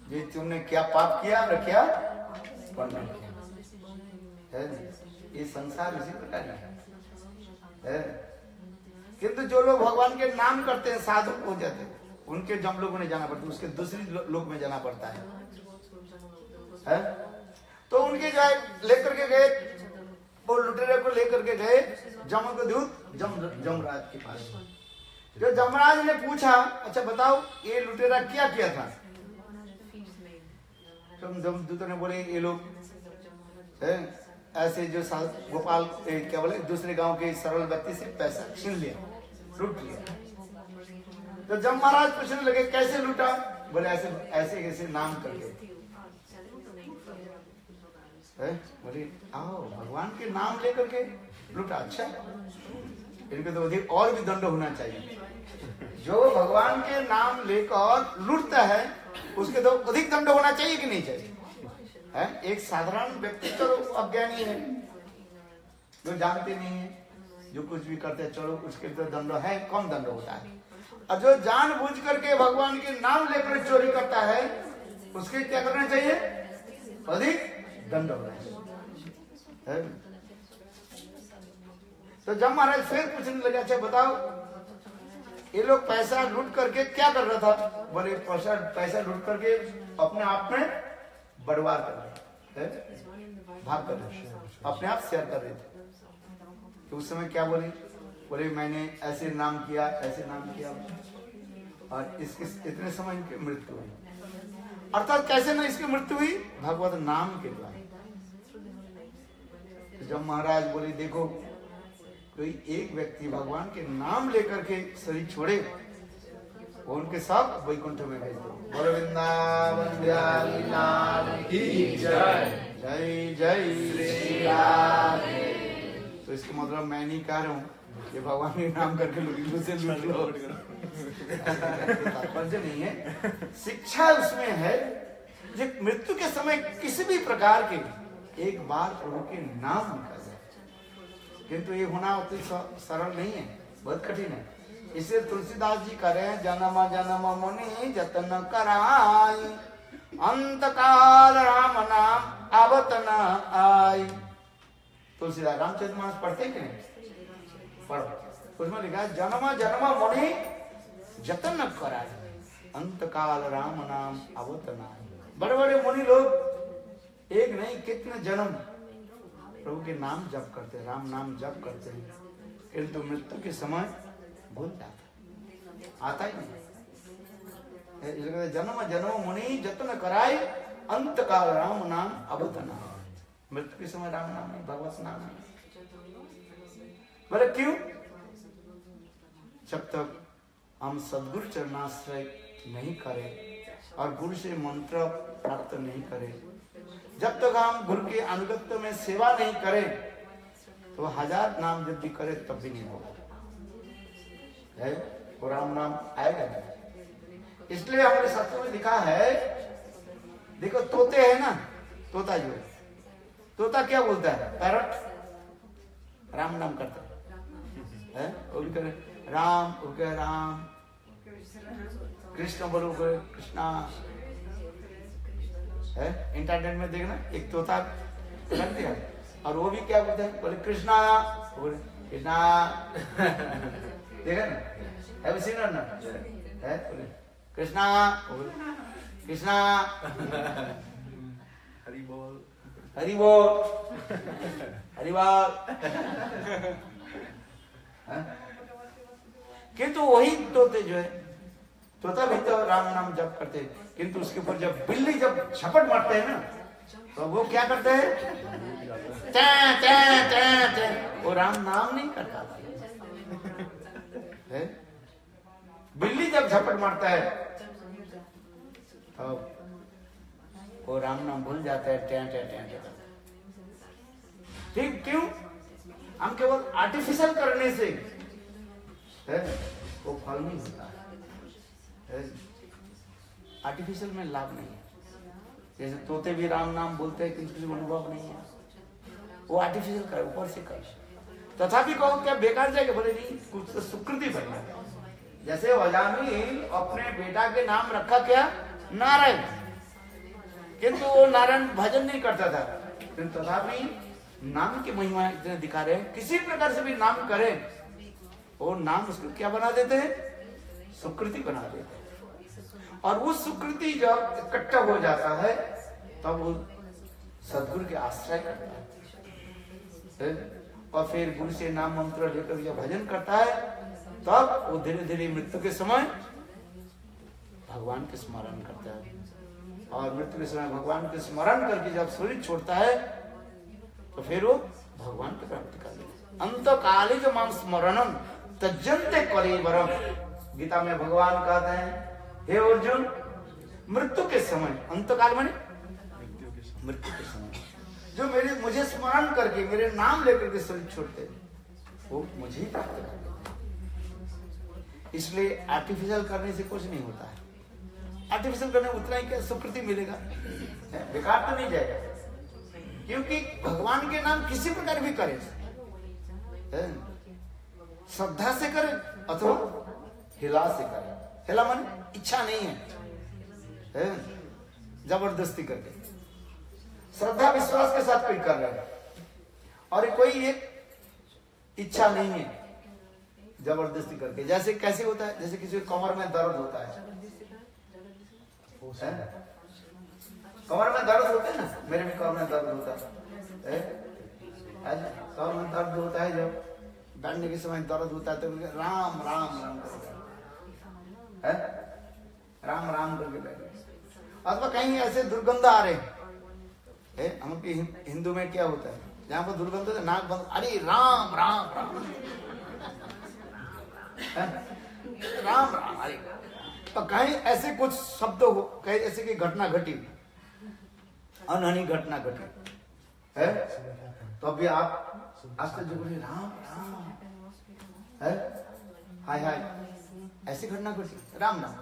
[SPEAKER 1] ये तुमने क्या पाप किया और क्या पुण्य किया है? ये संसार इसी प्रकार है। किंतु जो लोग भगवान के नाम करते हैं, साधु हो जाते हैं, उनके जमलोक में जाना पड़ता है, उसके दूसरी लोक में जाना पड़ता है? तो उनके जो है लेकर के गए, वो लुटेरे को लेकर के गए जमदूत जमराज के पास। जो जमराज ने पूछा, अच्छा बताओ ये लुटेरा क्या किया था? तो जमदूत ने बोले ये लोग ऐसे जो गोपाल क्या बोले दूसरे गांव के सरल व्यक्ति से पैसा छीन लिया, लूट लिया। तो जब महाराज पूछने लगे कैसे लूटा? बोले ऐसे ऐसे कैसे नाम करके। बोले आओ भगवान के नाम लेकर के लूटा। अच्छा, इनके तो अधिक और भी दंड होना चाहिए। जो भगवान के नाम लेकर लूटता है उसके तो अधिक दंड होना चाहिए कि नहीं चाहिए? है? एक साधारण व्यक्ति तो अज्ञानी है, जो जानते नहीं है, जो कुछ भी करते हैं, चलो उसके तो दंड है, कम दंड होता है। और जो जानबूझ करके भगवान के नाम लेकर चोरी करता है उसके क्या करना चाहिए? अधिक दंड होना चाहिए। तो जब महाराज फिर पूछने लगे, अच्छा बताओ ये लोग पैसा लूट करके क्या कर रहा था? बोले पैसा लूट करके अपने आप में बर्बाद कर रहे थे, भाग कर रहे थे, अपने आप शेयर कर रहे थे। तो उस समय क्या बोले? बोले मैंने ऐसे नाम किया, ऐसे नाम किया, और इसके इतने समय इनकी मृत्यु हुई। अर्थात कैसे ना इसकी मृत्यु हुई? भगवत नाम के द्वारा। जब महाराज बोले देखो कोई एक व्यक्ति भगवान के नाम लेकर के शरीर छोड़े, वो उनके साथ वैकुंठ में भेज दो। बोलो वृंदावन बिहारी लाल की जय, जय जय श्री राम। तो इसका मतलब मैं नहीं कह रहा हूँ कि भगवान के नाम करके लोग से लूट लो, तात्पर्य नहीं है। शिक्षा उसमें है जो मृत्यु के समय किसी भी प्रकार के एक बार प्रभु के नाम निकल जाए। किंतु ये होना उतनी सरल नहीं है, बहुत कठिन है। इसे तुलसीदास जी करें, जन्म जन्म मुनि जतन कराई, अंत काल राम नाम आवत न आई। तुलसीदास रामचरितमानस पढ़ते कि नहीं? पढ़ो। उसमें लिखा है जन्म जन्म मुनि जतन कराई, अंत काल राम नाम आवत न आई। बड़े बड़े मुनि लोग एक नहीं कितने जन्म प्रभु के नाम जप करते हैं, राम नाम जप करते हैं, किंतु मृत्यु के समय भूल जाता, आता ही नहीं। जन्म जन्म मुनि जतन कराए, अंत काल राम नाम अबत न आए। मृत्यु के समय राम नाम नहीं, भगवत नाम नहीं। बोले क्यों? जब तक हम सदगुरु चरणाश्रय नहीं करें और गुरु से मंत्र प्राप्त नहीं करें, जब तक हम गुरु के अनुगत्य में सेवा नहीं करें, तो 1000 नाम जब भी करें तब भी नहीं होगा, है वो राम नाम आएगा नहीं। इसलिए हमारे शास्त्रों में लिखा है, देखो तोते है ना, तोता जो है, तोता क्या बोलता है? पैरट राम नाम करता है, वो भी करे राम, वो कहे राम, कृष्ण बोलो कृष्णा, है। इंटरनेट में देखना एक तोता कर दिया, और वो भी क्या बोलते हैं? बोले कृष्णा, बोले कृष्णा, देखा ना, है सीन ना, है बोले कृष्णा, कृष्णा, हरि बोल, हरि बोल, हरि बोल। किंतु वही तोते जो है, तोता भी तो राम नाम जप करते हैं, किंतु उसके ऊपर जब बिल्ली जब झपट मारते हैं ना, तो वो क्या करते हैं? टे, टे, टे, टे। वो राम नाम नहीं करता है। बिल्ली जब झपट मारता है तो वो राम नाम भूल जाता है, टे, टे, टे, टे। ठीक क्यों? हम केवल आर्टिफिशियल करने से है वो फल नहीं होता है। आर्टिफिशियल में लाभ नहीं है। जैसे तोते भी राम नाम बोलते हैं, किसी को अनुभव नहीं है, वो आर्टिफिशियल कर, ऊपर से कर। तथापि कहो क्या बेकार जाएगा? बोले नहीं, कुछ तो सुकृति बना। जैसे अजामिल अपने बेटा के नाम रखा क्या? नारायण, किंतु वो नारायण भजन नहीं करता था, किंतु तथापि नाम की महिमा इतने दिखा रहे हैं। किसी प्रकार से भी नाम करे वो नाम उसको क्या बना देते हैं? सुकृति बना देते हैं। और वो सुकृति जब इकट्ठा हो जाता है तब वो सदगुरु के आश्रय करता है और फिर गुरु से नाम मंत्र लेकर जब भजन करता है तब वो धीरे धीरे मृत्यु के समय भगवान के स्मरण करता है। और मृत्यु के समय भगवान के स्मरण करके जब शरीर छोड़ता है तो फिर वो भगवान की प्राप्ति कर लेता है। अंतकालिक मां स्मरणम तज्जन्ते कलेवरम। गीता में भगवान कहते हैं, हे अर्जुन, मृत्यु के समय, अंतकाल माने मृत्यु के समय, जो मुझे स्मरण करके मेरे नाम लेकर के शरीर छोड़ते वो मुझे ही प्राप्त कर लेते। इसलिए आर्टिफिशियल करने से कुछ नहीं होता है। आर्टिफिशियल करने उतना ही क्या सुकृति मिलेगा, बेकार तो नहीं जाएगा। क्योंकि भगवान के नाम किसी प्रकार भी करे, श्रद्धा से करे अथवा हिला से करे। हिला माने इच्छा नहीं है, जबरदस्ती करके। श्रद्धा विश्वास के साथ कोई कर रहा है और कोई एक इच्छा नहीं है जबरदस्ती करके। जैसे कैसे होता है? जैसे किसी कमर में दर्द होता है, कमर में दर्द होता है ना, मेरे भी कमर में दर्द होता है। कमर में दर्द होता है, जब बैठने के समय दर्द होता है तो राम राम राम करके राम राम करके बैठे। अथवा कहीं ऐसे दुर्गंध आ रहे हैं, हम हिंदू में क्या होता है, जहां पर दुर्गंध होता है नाक बंद, अरे राम राम राम राम राम, अरे तो कहीं ऐसे कुछ शब्द हो, कहीं ऐसे की घटना घटी, अनहनी घटना घटी है, तो अभी आप आश्चर्य बोले राम राम है, हाय हाय, ऐसी घटना घटी, राम नाम।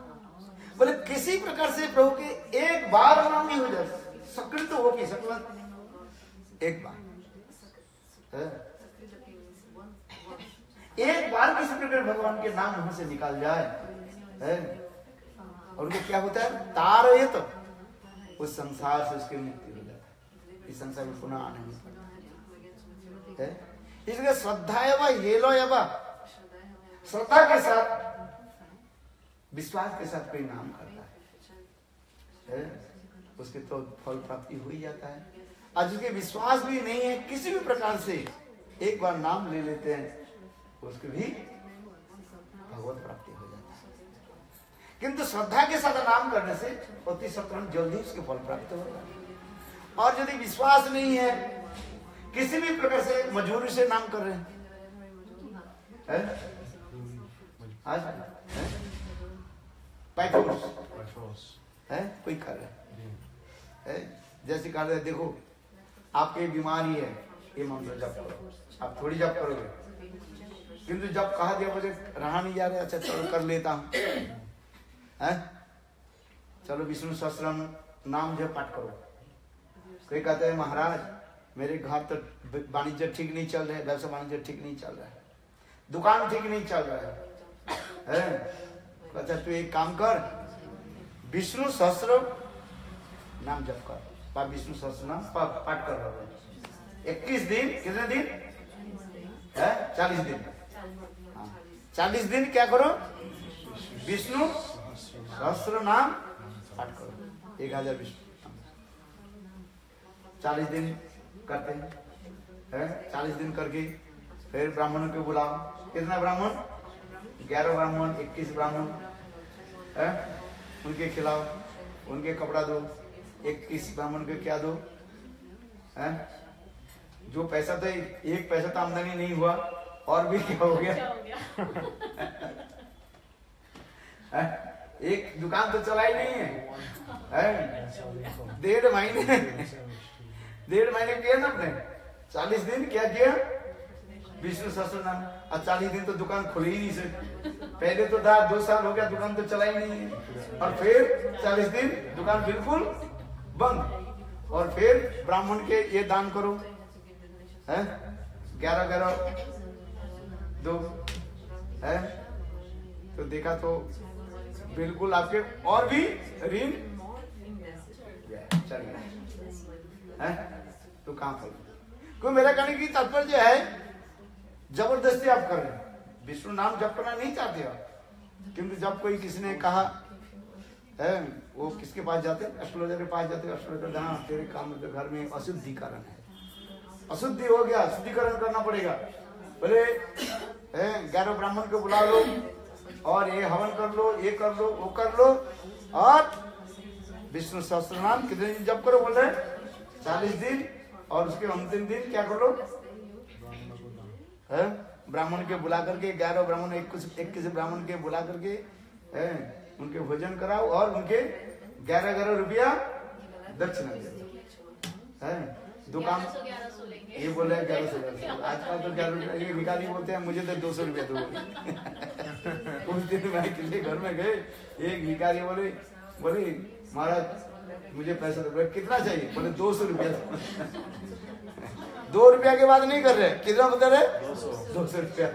[SPEAKER 1] बोले किसी प्रकार से प्रभु के एक बार नाम नहीं हो जाए, सकृत हो कि सकल एक बार है? एक बार किसी प्रकार भगवान के नाम मुंह से निकाल जाए है? और उनको क्या होता है? तार ये तो उस संसार से उसकी मुक्ति हो जाता है, इस संसार में पुनः आने नहीं पड़ता है। इसलिए श्रद्धा एवं ये लो एवं श्रद्धा के साथ विश्वास के साथ कोई नाम करता है, उसके तो फल प्राप्ति हो ही जाता है। और जिसके विश्वास भी नहीं है किसी भी प्रकार से, एक बार नाम ले लेते हैं उसके भी भगवत प्राप्ति हो जाता है। किंतु श्रद्धा के साथ नाम करने से अति सत्वरम जल्दी उसके फल प्राप्त होगा। और यदि विश्वास नहीं है, किसी भी प्रकार से मजबूरी से नाम कर रहे हैं, है कोई कर रहा है, जैसे कह रहे देखो आपकी बीमारी है, ये मंत्र जप करो, आप थोड़ी जप करोगे, किंतु जब कहा दिया मुझे रहा नहीं जा रहा, अच्छा चलो कर लेता हूँ, चलो विष्णु सहस्त्रनाम नाम जब पाठ करो। कोई कहते हैं महाराज मेरे घर तो वाणिज्य ठीक नहीं चल रहा है, व्यवसाय वाणिज्य ठीक नहीं चल रहा है, दुकान ठीक नहीं चल रहा है, अच्छा तू एक काम कर, विष्णु सहस्त्र नाम जप कर, विष्णु सहस्त्र नाम पाठ कर रहा है 21 दिन, कितने दिन है? 40 दिन। हाँ 40 दिन क्या करो? विष्णु सहस्त्र नाम पाठ करो, 1000 विष्णु 40 दिन करते हैं, 40 दिन करके फिर ब्राह्मणों को बुलाओ। कितना ब्राह्मण? 11 ब्राह्मण, 21 ब्राह्मण है, उनके खिलाओ, उनके कपड़ा दो। 21 ब्राह्मण को क्या दो है? जो पैसा तो एक पैसा तो आमदनी नहीं हुआ, और भी क्या हो गया एक दुकान तो चलाई नहीं है, 1.5 महीने किया ना आपने, 40 दिन क्या किया? विष्णु सहस्त्र नाम। और 40 दिन तो दुकान खुली ही नहीं से, पहले तो 2 साल हो गया दुकान तो चलाई नहीं है, और फिर 40 दिन दुकान बिल्कुल बंद, और फिर ब्राह्मण के ये दान करो है, 11 2 है। तो देखा तो बिल्कुल आपके और भी ऋण चल गया है। तो कहां पर कोई मेरा कहने की तात्पर्य है जबरदस्ती आप कर रहे हैं। विष्णु नाम जप करना नहीं चाहते आप, क्योंकि जब कोई किसी ने कहा है वो किसके पास जाते, एस्ट्रोलॉजर के पास जाते, एस्ट्रोलॉजर हाँ तेरे काम में घर में अशुद्धिकरण है, अशुद्धि हो गया, शुद्धिकरण करना पड़ेगा। बोले 11 ब्राह्मण को बुला लो और ये हवन कर लो, ये कर लो, वो कर लो, और विष्णु सहस्त्र नाम कितने दिन जप करो, बोल रहे 40 दिन, और उसके अंतिम दिन क्या कर लो, ब्राह्मण के बुला करके 11 ब्राह्मण 21 ब्राह्मण के बुला करके उनके भोजन कराओ और उनके 11 रुपया दक्षिणा दे। दुकान ये बोले 1100 आजकल तो 11 रुपया, ये भिखारी बोलते हैं मुझे तो 200 रुपया दो। उस दिन मैं किसी घर में गए, एक भिखारी बोले महाराज मुझे पैसा दो। कितना चाहिए? बोले 200 रुपया। 2 रुपया के बाद नहीं कर रहे, कितना बता रहे? 200 रुपया।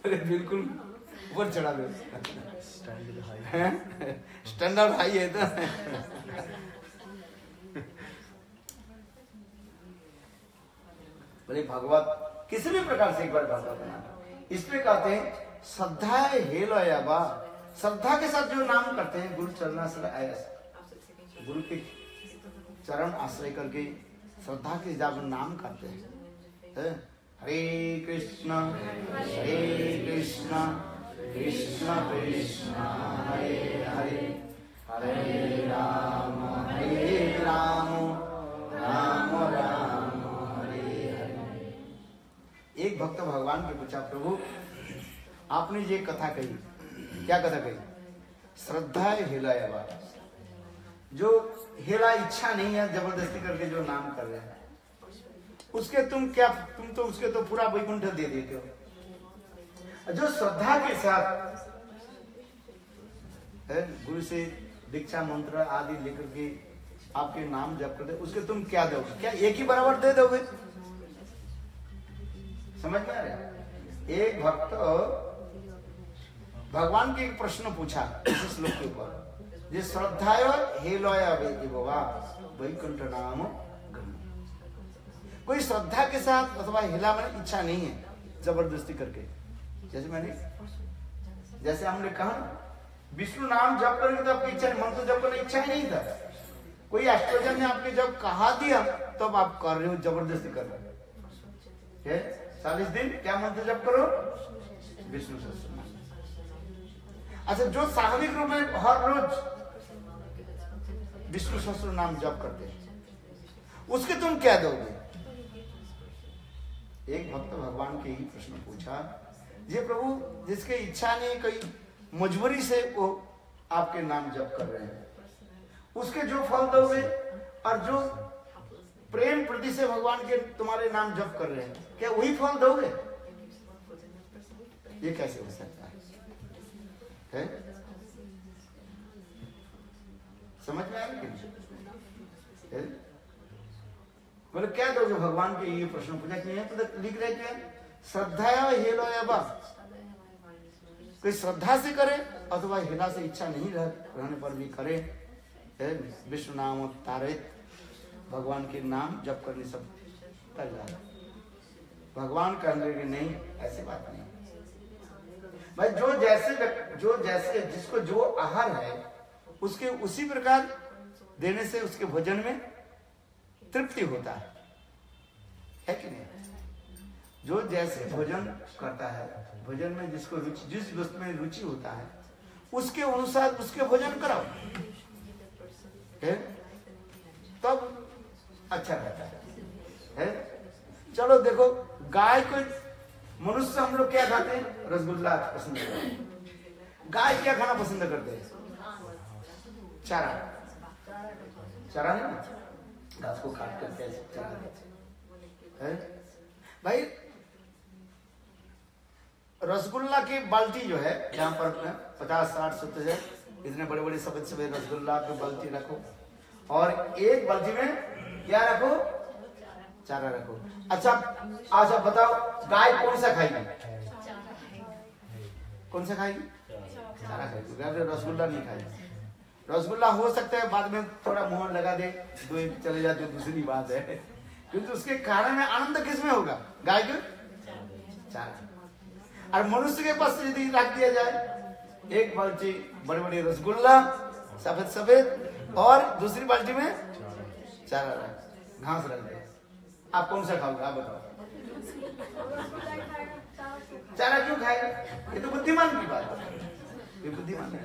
[SPEAKER 1] अरे बिल्कुल ऊपर चढ़ा दो, स्टैंडर्ड हाई है तो। बोले भगवत किसी भी प्रकार से एक बार भगवत इसमें कहते हैं श्रद्धा हेलया बा, श्रद्धा के साथ जो नाम करते हैं गुरु चरणाश्रय, गुरु के चरण आश्रय करके श्रद्धा के जब नाम करते हैं, हरे कृष्ण कृष्ण कृष्ण हरे हरे, हरे राम राम राम हरे हरे। एक भक्त भगवान के पूछा प्रभु आपने ये कथा कही, क्या कथा कही? श्रद्धा हेलाया, जो हेला इच्छा नहीं है जबरदस्ती करके जो नाम कर रहे हैं उसके तुम तो उसके तो पूरा वैकुंठ दे देते हो। जो श्रद्धा के साथ है गुरु से दीक्षा मंत्र आदि लेकर के आपके नाम जप करते उसके तुम क्या दोगे? क्या एक ही बराबर दे दोगे? समझ में आ रहा? एक भक्त भगवान के एक प्रश्न पूछा इस श्लोक के ऊपर, जे श्रद्धाय हेलया बाबा वैकुंठ नाम। कोई श्रद्धा के साथ अथवा हिला में इच्छा नहीं है जबरदस्ती करके, जैसे हमने कहा विष्णु नाम जप करेंगे तो आपकी इच्छा, मंत्र जप करने इच्छा ही नहीं था। कोई एस्ट्रोलॉजर ने आपके जब कहा दिया तब तो आप कर रहे हो, जबरदस्ती कर रहे हो। 40 दिन क्या मंत्र जप करो? विष्णु सहस्त्र नाम। अच्छा, जो स्वाभाविक रूप में हर रोज विष्णु सहस्त्र नाम जप करते हैं उसके तुम क्या दोगे? एक भक्त भगवान के ही प्रश्न पूछा, ये प्रभु जिसके इच्छा नहीं कोई मजबूरी से वो आपके नाम जप कर रहे हैं उसके जो फल दोगे, और जो प्रेम प्रति से भगवान के तुम्हारे नाम जप कर रहे हैं क्या वही फल दोगे? ये कैसे हो सकता है? समझ में आया? बोले क्या दोगे भगवान के? ये प्रश्न पूछा कि तो लिख रहे क्या श्रद्धा हेलया बा, कोई श्रद्धा से करे अथवा हेला से इच्छा नहीं रहने पर भी करे, विष्णु नाम तारित, भगवान के नाम जप करने सब कर जा रहा। भगवान कहने कि नहीं, ऐसी बात नहीं भाई। जो जैसे जिसको जो आहार है उसके उसी प्रकार देने से उसके भोजन में तृप्ति होता है कि नहीं? जो जैसे भोजन करता है, भोजन में जिसको रुचि, जिस वस्तु में रुचि होता है उसके अनुसार उसके भोजन कराओ, तब अच्छा रहता है। चलो देखो, गाय को मनुष्य हम लोग क्या खाते हैं? रसगुल्ला पसंद करते हैं। गाय क्या खाना पसंद करते हैं? चारा। चारा नहीं ना, घास को काट करके ऐसे चारा देते हैं भाई। रसगुल्ला की बाल्टी जो है जहां पर 50, 60, 70 इतने बड़े बड़े सफेद सफेद रसगुल्ला की बाल्टी रखो और एक बाल्टी में क्या रखो? चारा रखो। अच्छा अच्छा बताओ, गाय कौन सा खाएगी? कौन सा खाएगी? चारा खाएगी। रसगुल्ला नहीं खाएगी। रसगुल्ला हो सकता है बाद में थोड़ा मुंह लगा दे, चले जाते, दूसरी बात है, क्योंकि उसके कारण में आनंद किसमें होगा? गाय के चारा। और मनुष्य के पास यदि रख दिया जाए एक बाल्टी बड़े बड़े रसगुल्ला सफेद सफेद और दूसरी बाल्टी में चारा रख, घास रख दे, आप कौन सा खाओगे? आप बताओ। चारा क्यों खाएगा? ये तो बुद्धिमान की बात है, ये बुद्धिमान है।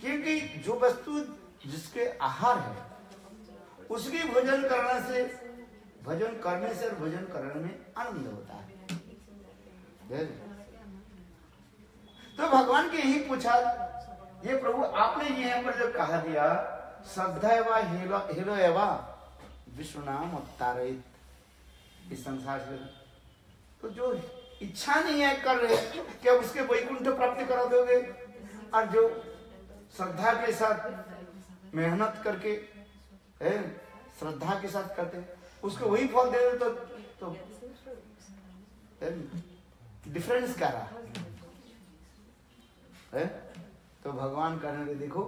[SPEAKER 1] क्योंकि जो वस्तु जिसके आहार है उसकी भोजन करने से और भोजन करने में आनंद होता है। तो भगवान के यही पूछा, ये प्रभु आपने यहाँ पर जो कहा दिया श्रद्धा एवं हेलो एवं विष्णु नाम अवतारित, इस संसार से तो जो इच्छा नहीं है कर रहे, क्या उसके वैकुंठ प्राप्ति करा दोगे? और जो श्रद्धा के साथ मेहनत करके श्रद्धा के साथ करते उसको वही फल दे दो तो डिफरेंस क्या रहा है? तो भगवान कहने लगे देखो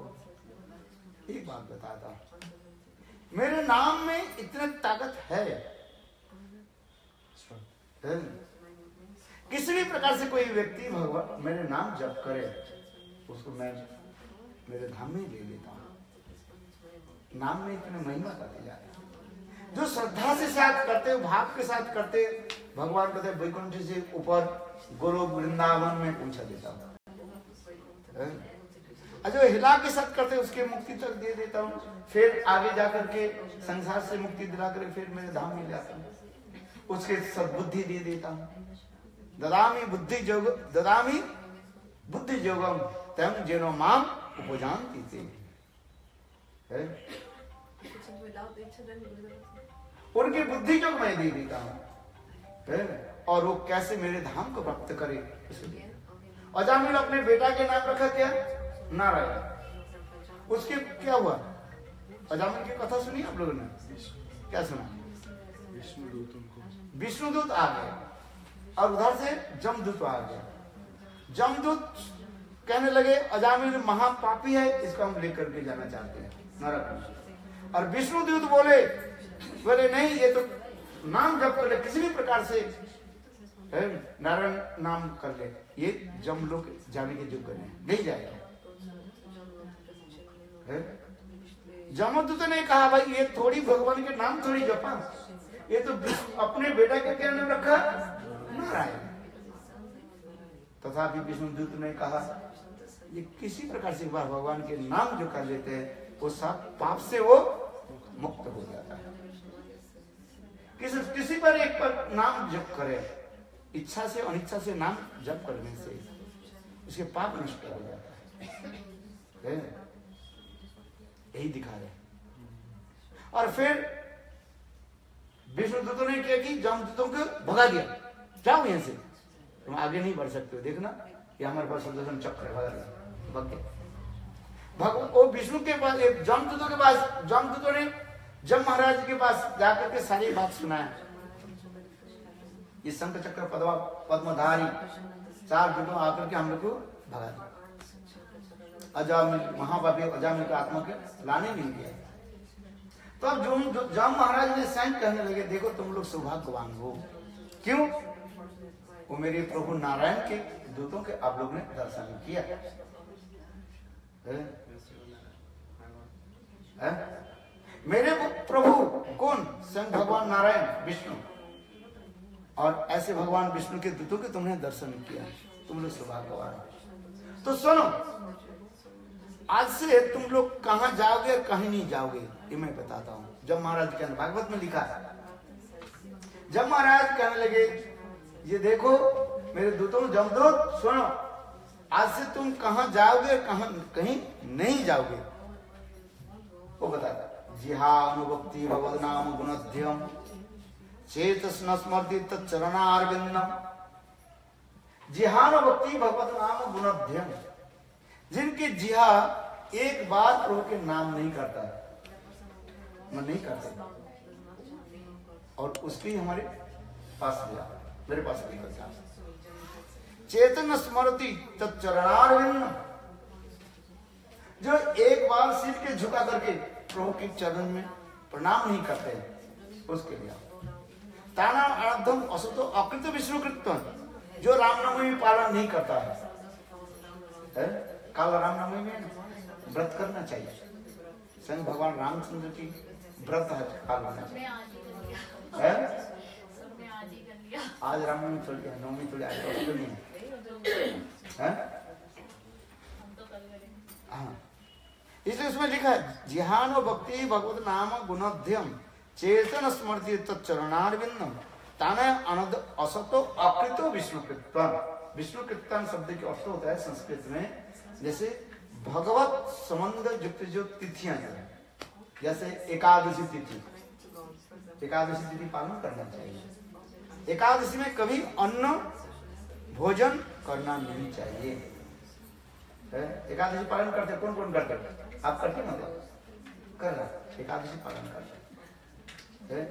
[SPEAKER 1] एक बात बताता हूं, मेरे नाम में इतनी ताकत है, किसी भी प्रकार से कोई व्यक्ति भगवान मेरे नाम जप करे उसको मैं मेरे धाम में ले लेता हूं। नाम में इतने महिमा करते जा रहे, जो श्रद्धा से साथ करते, भाव के साथ करते, भगवान कहते वैकुंठ से ऊपर गोलोक वृंदावन में पहुंचा देता हूं। जो हिला के साथ करते उसके मुक्ति तक दे देता हूँ, फिर आगे जाकर के संसार से मुक्ति दिला कर फिर मेरे धाम में जाता हूँ, उसके सद्बुद्धि दे देता हूँ। ददामी बुद्धि जोगम तम जेनो माम उपजानती थे। उनकी बुद्धि जो मैं दे देता हूँ और वो कैसे मेरे धाम को प्राप्त करे। अजामिल अपने बेटा के नाम रखा क्या? नारायण। उसके क्या हुआ? अजामिल की कथा सुनी आप लोगों ने? क्या सुना? विष्णुदूत आ गया और उधर से जमदूत आ गया। जमदूत कहने लगे अजामिल महापापी है, इसको हम लेकर के जाना चाहते हैं नरक। और विष्णुदूत बोले नहीं, ये तो नाम जप कर ले, किसी भी प्रकार से नारायण नाम कर ले, ये जमलोक जाने के योग्य नहीं जाएगा। जमदूत ने कहा भाई ये थोड़ी भगवान के नाम थोड़ी जपा, ये तो अपने बेटा के क्या नाम रखा? नारायण। तथापि विष्णुदूत ने कहा ये किसी प्रकार से भगवान के नाम जो कर लेते हैं वो सब पाप से वो मुक्त हो जाता है। किसी पर एक पर नाम जप करे, इच्छा से अनिच्छा से नाम जप करने से उसके पाप नष्ट हो जाता है। यही दिखा रहे। और फिर विष्णुदूतों ने क्या की? जमदूतों को भगा दिया, जाओ यहां से, तुम आगे नहीं बढ़ सकते हो, देखना ये हमारे पास सुदर्शन चक्र है। वो विष्णु के पास, जमदूतों के पास, जमदूतों ने जम महाराज के पास जाकर के सारी बात सुनाया। ये शंख चक्र पद्मधारी चार दूतों आकर के हम लोग को भगा दिया। अजामिल महापापी अजामिल का आत्मा के लाने नहीं दिया। तो अब जम महाराज ने स्वयं कहने लगे देखो तुम लोग सौभाग्यवान हो। क्यों? वो मेरे प्रभु नारायण के दूतों के आप लोग ने दर्शन किया। मेरे प्रभु कौन? स्वयं भगवान नारायण विष्णु, और ऐसे भगवान विष्णु के दूतों के तुमने दर्शन किया, तुम लोग सौभाग्यवान। तो सुनो, आज से तुम लोग कहां जाओगे कहीं नहीं जाओगे ये मैं बताता हूं। जब महाराज के भागवत में लिखा है, जब महाराज कहने लगे ये देखो मेरे दूतों जमदूत सुनो, आज से तुम कहां जाओगे कहीं नहीं जाओगे। वो बताता जिहानुभक्ति भगवद नाम गुणध्यम चेतस न स्मृति तच्चरणारविंदम। जिहानुभक्ति भगवद नाम गुणध्यम, जिनकी जिहा एक बार प्रभु के नाम नहीं करता, मैं नहीं करते, और उसकी हमारे पास लिया, मेरे पास भी करता। चेतन स्मृति तत्चरणारविंद, जो एक बार सिर के झुका करके प्रभु के चरण में प्रणाम नहीं करते, उसके लिए। ताना अनर्धम असतो अकृत विष्णु कृत्य, जो रामनवमी पालन नहीं करता है, कल रामनवमी में व्रत करना चाहिए। स्वयं भगवान रामचंद्र की व्रत है, काल होना चाहिए। आज रामनवमी चल गया, नवमी चल गया, तो नहीं है। हाँ, इसलिए उसमें लिखा है जिहान भक्ति भगवत नाम गुणोध्यम चेतन स्मृति तत्चरणारविंदम ताने अनद असतो अकृतो विष्णु कीर्तन। विष्णु कीर्तन शब्द के अर्थ होता है संस्कृत में, जैसे भगवत संबंध युक्त जो तिथियां हैं, जैसे एकादशी तिथि, एकादशी तिथि पालन करना चाहिए। एकादशी में कभी अन्न भोजन करना नहीं चाहिए। एकादशी पालन करते कौन कौन करते? आप करते मतलब कर रहा, एकादशी पालन करते।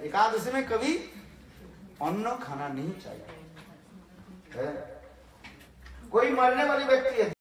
[SPEAKER 1] एकादशी में कभी अन्न खाना नहीं चाहिए। कोई मरने वाली व्यक्ति है